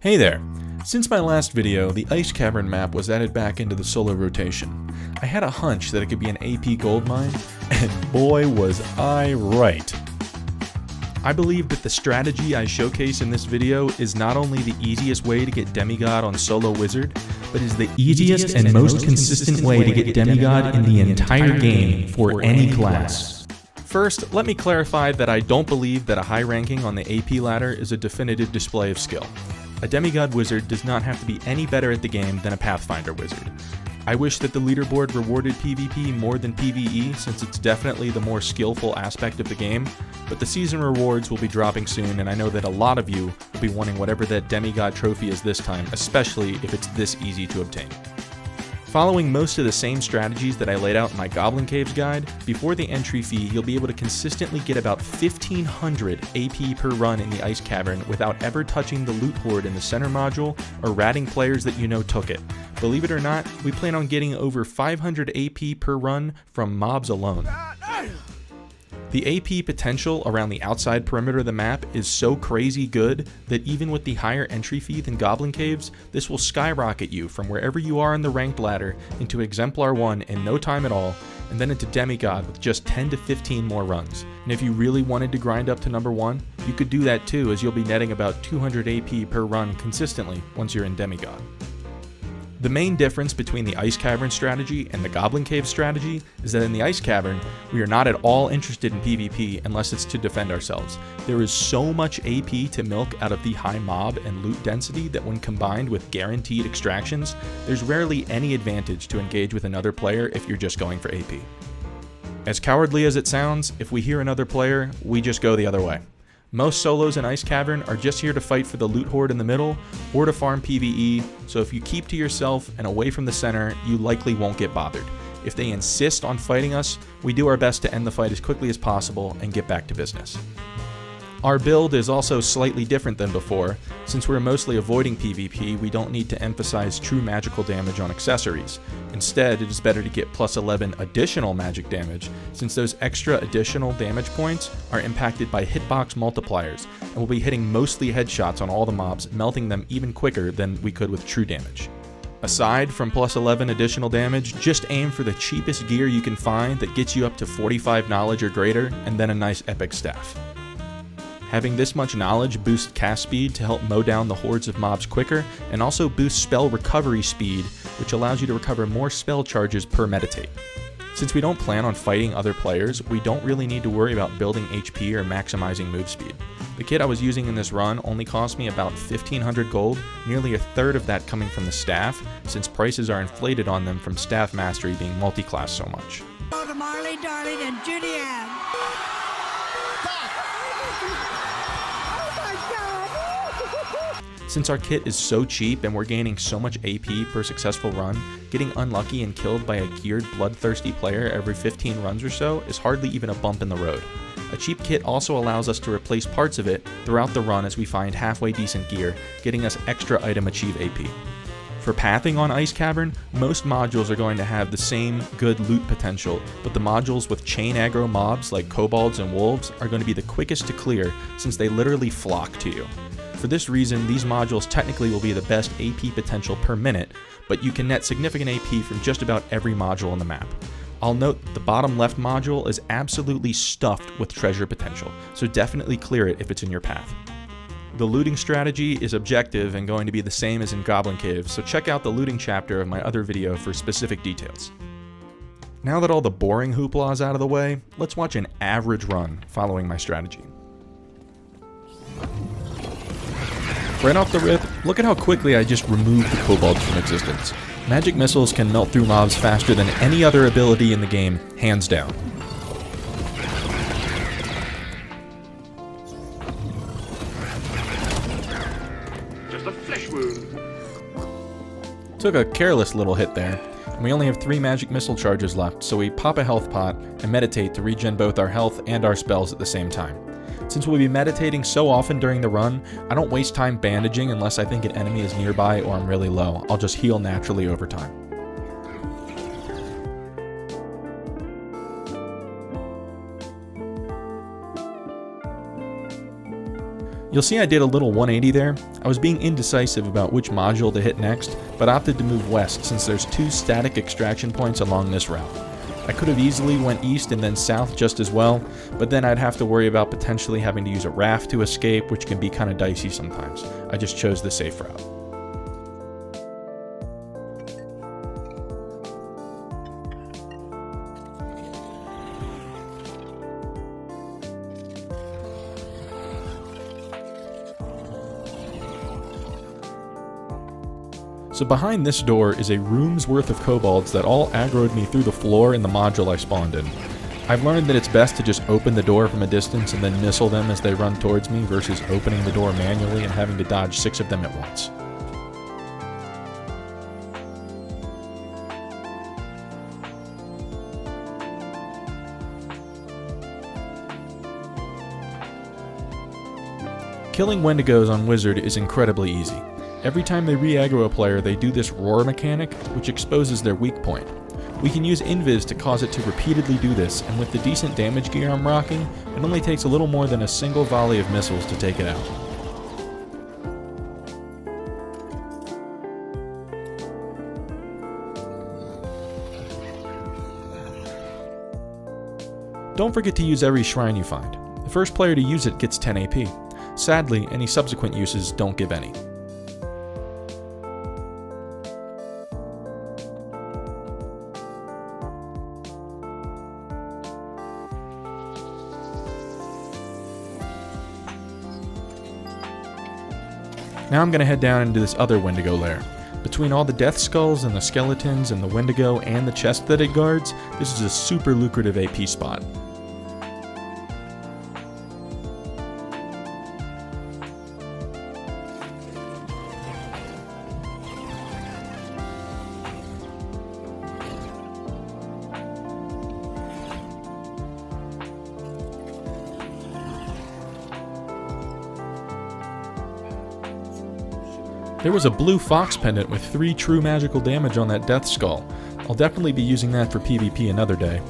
Hey there! Since my last video, the Ice Cavern map was added back into the solo rotation. I had a hunch that it could be an AP gold mine, and boy was I right! I believe that the strategy I showcase in this video is not only the easiest way to get Demigod on Solo Wizard, but is the easiest and most consistent way to get Demigod in the entire game for any class. First, let me clarify that I don't believe that a high ranking on the AP ladder is a definitive display of skill. A Demigod wizard does not have to be any better at the game than a Pathfinder wizard. I wish that the leaderboard rewarded PvP more than PvE, since it's definitely the more skillful aspect of the game, but the season rewards will be dropping soon, and I know that a lot of you will be wanting whatever that Demigod trophy is this time, especially if it's this easy to obtain. Following most of the same strategies that I laid out in my Goblin Caves guide, before the entry fee you'll be able to consistently get about 1500 AP per run in the Ice Cavern without ever touching the loot hoard in the center module or ratting players that you know took it. Believe it or not, we plan on getting over 500 AP per run from mobs alone. The AP potential around the outside perimeter of the map is so crazy good that even with the higher entry fee than Goblin Caves, this will skyrocket you from wherever you are in the ranked ladder into Exemplar 1 in no time at all, and then into Demigod with just 10 to 15 more runs. And if you really wanted to grind up to number 1, you could do that too, as you'll be netting about 200 AP per run consistently once you're in Demigod. The main difference between the Ice Cavern strategy and the Goblin Cave strategy is that in the Ice Cavern, we are not at all interested in PvP unless it's to defend ourselves. There is so much AP to milk out of the high mob and loot density that when combined with guaranteed extractions, there's rarely any advantage to engage with another player if you're just going for AP. As cowardly as it sounds, if we hear another player, we just go the other way. Most solos in Ice Cavern are just here to fight for the loot hoard in the middle, or to farm PvE, so if you keep to yourself and away from the center, you likely won't get bothered. If they insist on fighting us, we do our best to end the fight as quickly as possible and get back to business. Our build is also slightly different than before. Since we're mostly avoiding PvP, we don't need to emphasize true magical damage on accessories. Instead, it is better to get plus 11 additional magic damage, since those extra additional damage points are impacted by hitbox multipliers, and we'll be hitting mostly headshots on all the mobs, melting them even quicker than we could with true damage. Aside from plus 11 additional damage, just aim for the cheapest gear you can find that gets you up to 45 knowledge or greater, and then a nice epic staff. Having this much knowledge boosts cast speed to help mow down the hordes of mobs quicker, and also boosts spell recovery speed, which allows you to recover more spell charges per meditate. Since we don't plan on fighting other players, we don't really need to worry about building HP or maximizing move speed. The kit I was using in this run only cost me about 1500 gold, nearly a third of that coming from the staff, since prices are inflated on them from staff mastery being multi-class so much. Go to Marley, Darling, and Judy Ann. Since our kit is so cheap and we're gaining so much AP per successful run, getting unlucky and killed by a geared bloodthirsty player every 15 runs or so is hardly even a bump in the road. A cheap kit also allows us to replace parts of it throughout the run as we find halfway decent gear, getting us extra item achieve AP. For pathing on Ice Cavern, most modules are going to have the same good loot potential, but the modules with chain aggro mobs like kobolds and wolves are going to be the quickest to clear since they literally flock to you. For this reason, these modules technically will be the best AP potential per minute, but you can net significant AP from just about every module on the map. I'll note the bottom left module is absolutely stuffed with treasure potential, so definitely clear it if it's in your path. The looting strategy is objective and going to be the same as in Goblin Caves, so check out the looting chapter of my other video for specific details. Now that all the boring hoopla is out of the way, let's watch an average run following my strategy. Right off the rip, look at how quickly I just removed the kobolds from existence. Magic missiles can melt through mobs faster than any other ability in the game, hands down. Just a flesh wound. Took a careless little hit there, and we only have 3 magic missile charges left, so we pop a health pot and meditate to regen both our health and our spells at the same time. Since we'll be meditating so often during the run, I don't waste time bandaging unless I think an enemy is nearby or I'm really low. I'll just heal naturally over time. You'll see I did a little 180 there. I was being indecisive about which module to hit next, but opted to move west since there's 2 static extraction points along this route. I could have easily went east and then south just as well, but then I'd have to worry about potentially having to use a raft to escape, which can be kind of dicey sometimes. I just chose the safe route. So behind this door is a room's worth of kobolds that all aggroed me through the floor in the module I spawned in. I've learned that it's best to just open the door from a distance and then missile them as they run towards me versus opening the door manually and having to dodge 6 of them at once. Killing Wendigos on Wizard is incredibly easy. Every time they re-aggro a player, they do this roar mechanic, which exposes their weak point. We can use Invis to cause it to repeatedly do this, and with the decent damage gear I'm rocking, it only takes a little more than a single volley of missiles to take it out. Don't forget to use every shrine you find. The first player to use it gets 10 AP. Sadly, any subsequent uses don't give any. Now I'm going to head down into this other Wendigo lair. Between all the death skulls and the skeletons and the Wendigo and the chest that it guards, this is a super lucrative AP spot. There was a blue fox pendant with 3 true magical damage on that death skull. I'll definitely be using that for PvP another day.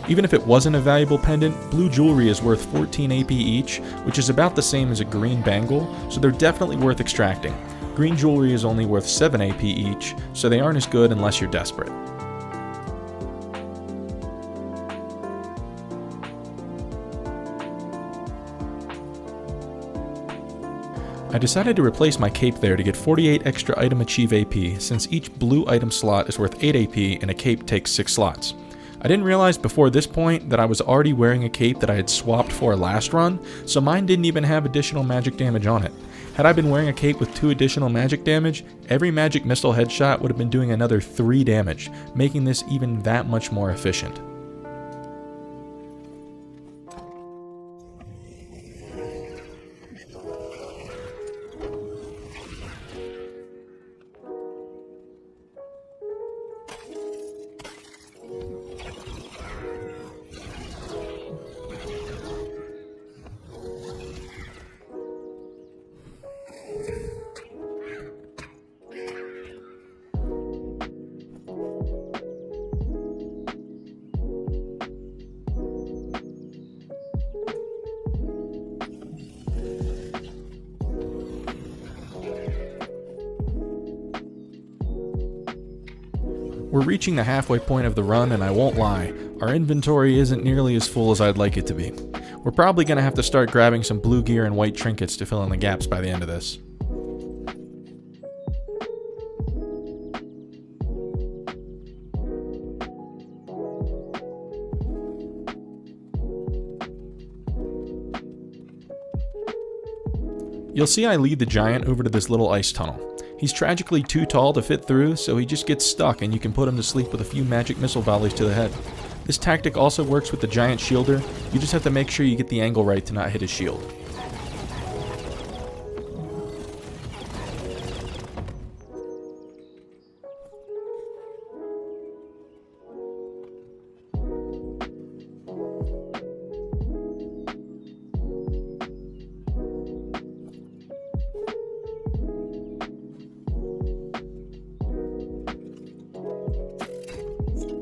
Even if it wasn't a valuable pendant, blue jewelry is worth 14 AP each, which is about the same as a green bangle, so they're definitely worth extracting. Green jewelry is only worth 7 AP each, so they aren't as good unless you're desperate. I decided to replace my cape there to get 48 extra item achieve AP, since each blue item slot is worth 8 AP and a cape takes 6 slots. I didn't realize before this point that I was already wearing a cape that I had swapped for last run, so mine didn't even have additional magic damage on it. Had I been wearing a cape with 2 additional magic damage, every magic missile headshot would have been doing another 3 damage, making this even that much more efficient. We're reaching the halfway point of the run, and I won't lie, our inventory isn't nearly as full as I'd like it to be. We're probably going to have to start grabbing some blue gear and white trinkets to fill in the gaps by the end of this. You'll see I lead the giant over to this little ice tunnel. He's tragically too tall to fit through, so he just gets stuck and you can put him to sleep with a few magic missile volleys to the head. This tactic also works with the giant shielder, you just have to make sure you get the angle right to not hit his shield.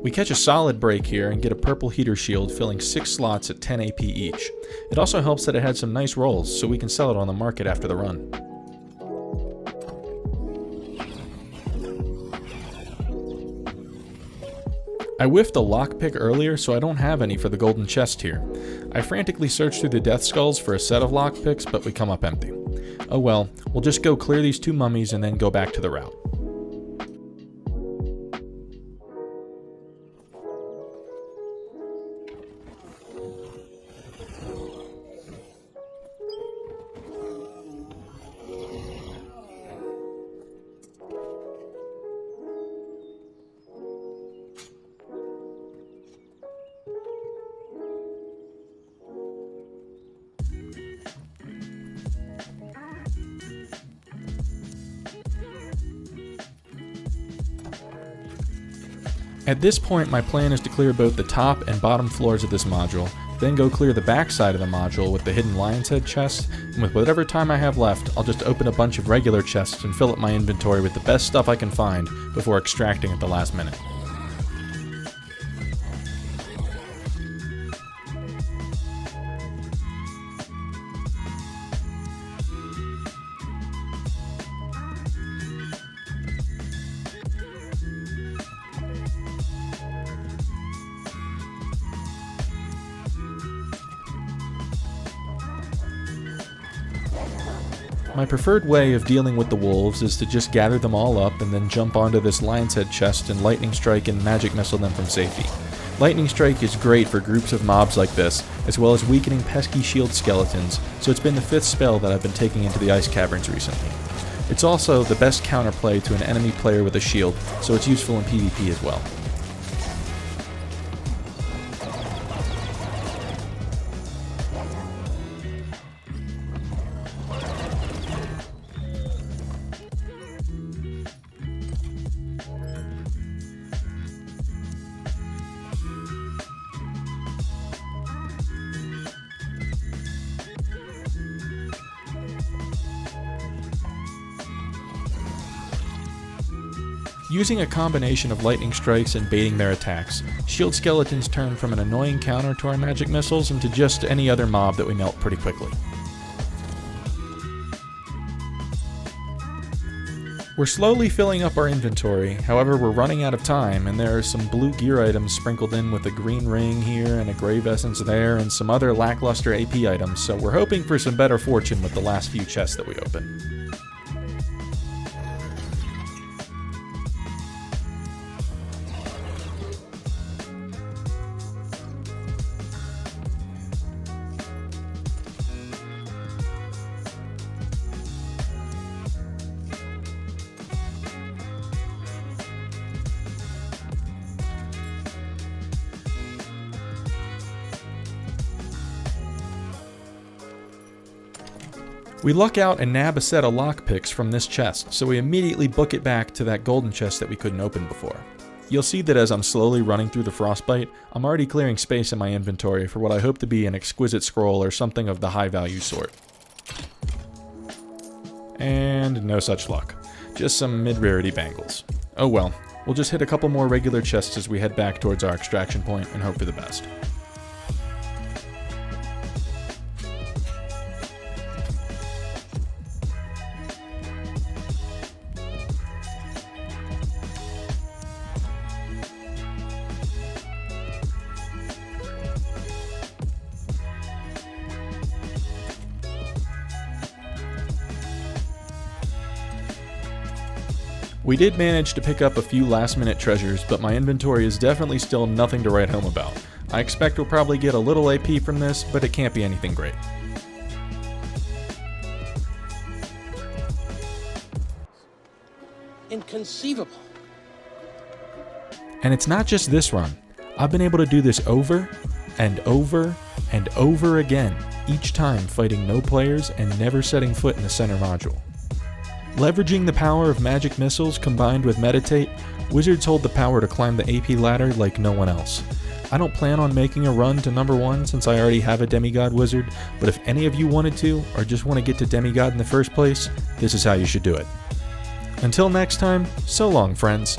We catch a solid break here and get a purple heater shield filling 6 slots at 10 AP each. It also helps that it had some nice rolls, so we can sell it on the market after the run. I whiffed a lockpick earlier, so I don't have any for the golden chest here. I frantically searched through the death skulls for a set of lockpicks, but we come up empty. Oh well, we'll just go clear these 2 mummies and then go back to the route. At this point, my plan is to clear both the top and bottom floors of this module, then go clear the back side of the module with the hidden lion's head chest, and with whatever time I have left, I'll just open a bunch of regular chests and fill up my inventory with the best stuff I can find before extracting at the last minute. My preferred way of dealing with the wolves is to just gather them all up and then jump onto this lion's head chest and lightning strike and magic missile them from safety. Lightning strike is great for groups of mobs like this, as well as weakening pesky shield skeletons, so it's been the 5th spell that I've been taking into the ice caverns recently. It's also the best counterplay to an enemy player with a shield, so it's useful in PvP as well. Using a combination of lightning strikes and baiting their attacks, shield skeletons turn from an annoying counter to our magic missiles into just any other mob that we melt pretty quickly. We're slowly filling up our inventory, however we're running out of time, and there are some blue gear items sprinkled in with a green ring here and a grave essence there and some other lackluster AP items, so we're hoping for some better fortune with the last few chests that we open. We luck out and nab a set of lockpicks from this chest, so we immediately book it back to that golden chest that we couldn't open before. You'll see that as I'm slowly running through the frostbite, I'm already clearing space in my inventory for what I hope to be an exquisite scroll or something of the high value sort. And no such luck. Just some mid-rarity bangles. Oh well, we'll just hit a couple more regular chests as we head back towards our extraction point and hope for the best. We did manage to pick up a few last-minute treasures, but my inventory is definitely still nothing to write home about. I expect we'll probably get a little AP from this, but it can't be anything great. Inconceivable. And it's not just this run. I've been able to do this over and over and over again, each time fighting no players and never setting foot in the center module. Leveraging the power of magic missiles combined with meditate, wizards hold the power to climb the AP ladder like no one else. I don't plan on making a run to number 1 since I already have a demigod wizard, but if any of you wanted to, or just want to get to demigod in the first place, this is how you should do it. Until next time, so long friends.